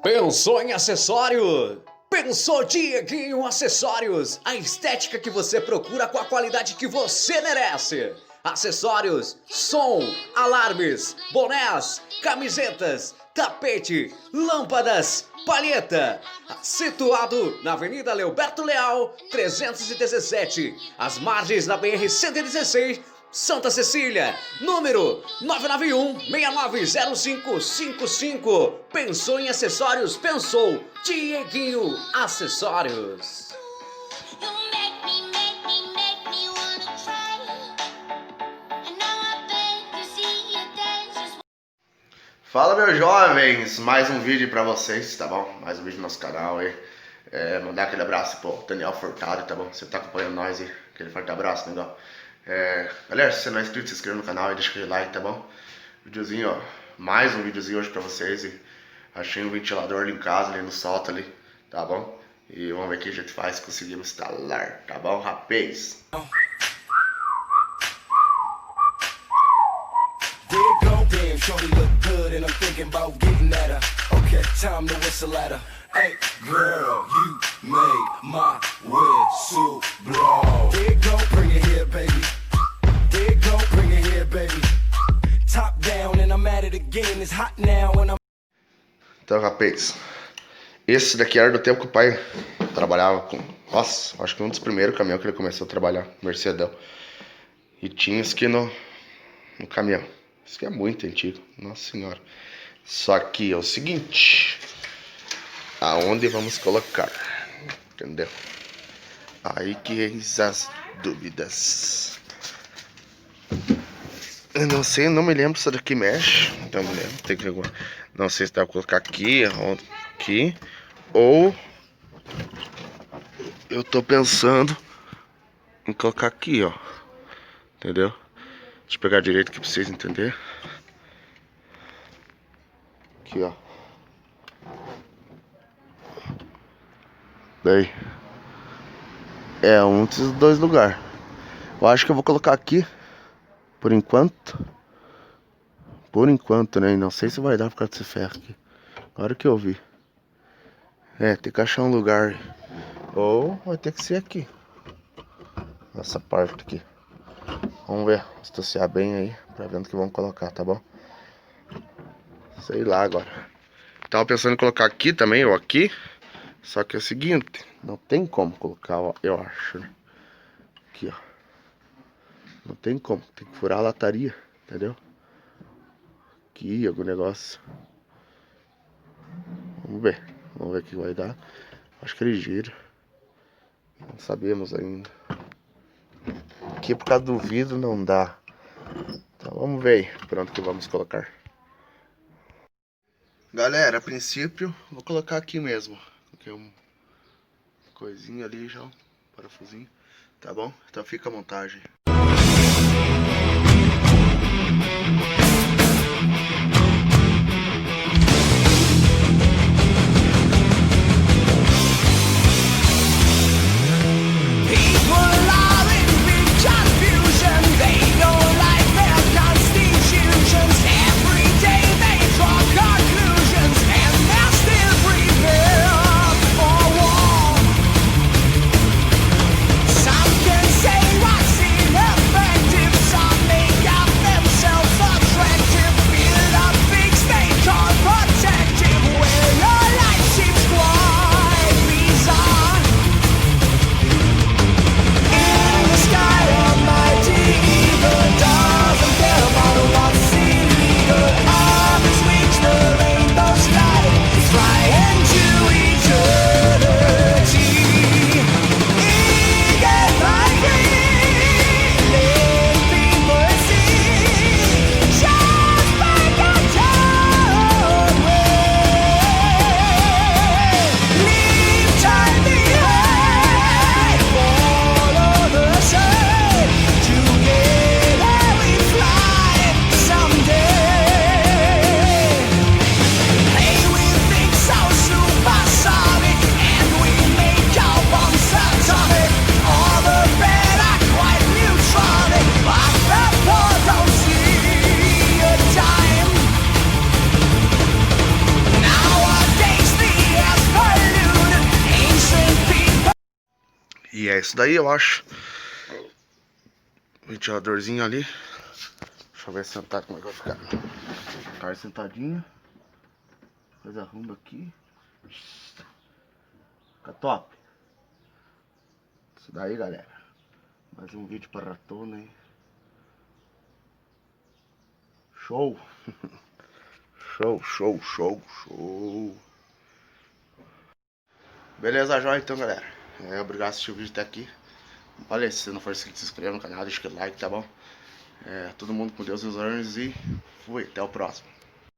Pensou em acessório? Pensou Dieguinho Acessórios? A estética que você procura com a qualidade que você merece. Acessórios, som, alarmes, bonés, camisetas, tapete, lâmpadas, palheta. Situado na Avenida Leoberto Leal, 317, às margens da BR-116, Santa Cecília, número 991-690555. Pensou em acessórios? Pensou Dieguinho Acessórios. Fala, meus jovens, mais um vídeo pra vocês, tá bom? Mais um vídeo no nosso canal aí. Mandar aquele abraço pro Daniel Furtado, tá bom? Você tá acompanhando nós aí, aquele forte abraço, legal. Galera, se você não é inscrito, se inscreva no canal e deixa aquele like, tá bom? Videozinho, ó, mais um videozinho hoje pra vocês. E achei um ventilador ali em casa, ali no salto ali, tá bom? E vamos ver o que a gente faz, conseguimos instalar, tá bom, rapaz? Shorty look good and I'm thinking about getting at her. Okay, time to whistle at her. Hey, girl, you make my whistle blow. There it go, bring it here, baby. There it go, bring it here, baby. Top down and I'm at it again. It's hot now and I'm... Então, rapaz, esse daqui era do tempo que o pai trabalhava com... Nossa, acho que um dos primeiros caminhões que ele começou a trabalhar, Mercedão. E tinha isso aqui no caminhão. Isso aqui é muito antigo, nossa senhora. Só que é o seguinte, aonde vamos colocar, entendeu? Aí que eis as dúvidas. Eu não sei, não me lembro se isso daqui mexe. Não me lembro, tem que... Não sei se dá pra colocar aqui, aqui. Ou eu tô pensando em colocar aqui, ó. Entendeu? Deixa eu pegar direito aqui pra vocês entenderem. Aqui, ó. Daí. É um desses dois lugares. Eu acho que eu vou colocar aqui. Por enquanto. Por enquanto, né? Não sei se vai dar por causa desse ferro aqui. Agora que eu vi. Tem que achar um lugar. Ou vai ter que ser aqui. Nessa parte aqui. Vamos ver, associar bem aí, pra ver onde que vamos colocar, tá bom? Sei lá agora. Tava pensando em colocar aqui também, ou aqui. Só que é o seguinte, não tem como colocar, ó, eu acho, né? Aqui, ó. Não tem como, tem que furar a lataria, entendeu? Aqui, algum negócio. Vamos ver o que vai dar. Acho que ele gira. Não sabemos ainda. Aqui por causa do vidro não dá. Então vamos ver aí pronto que vamos colocar. Galera, a princípio vou colocar aqui mesmo. Coloquei um coisinho ali já, um parafusinho. Tá bom? Então fica a montagem. é isso daí, eu acho. Ventiladorzinho ali. Deixa eu ver sentado como é que vai ficar. Ficar sentadinho. Depois arruma aqui. Fica top. Isso daí, galera. Mais um vídeo para ratona aí. Show. Show. Beleza, jóia então, galera. Obrigado por assistir o vídeo até aqui. Olha, se não for inscrito, se inscreva no canal, deixa aquele like, tá bom? Todo mundo com Deus e os anjos e fui, até o próximo.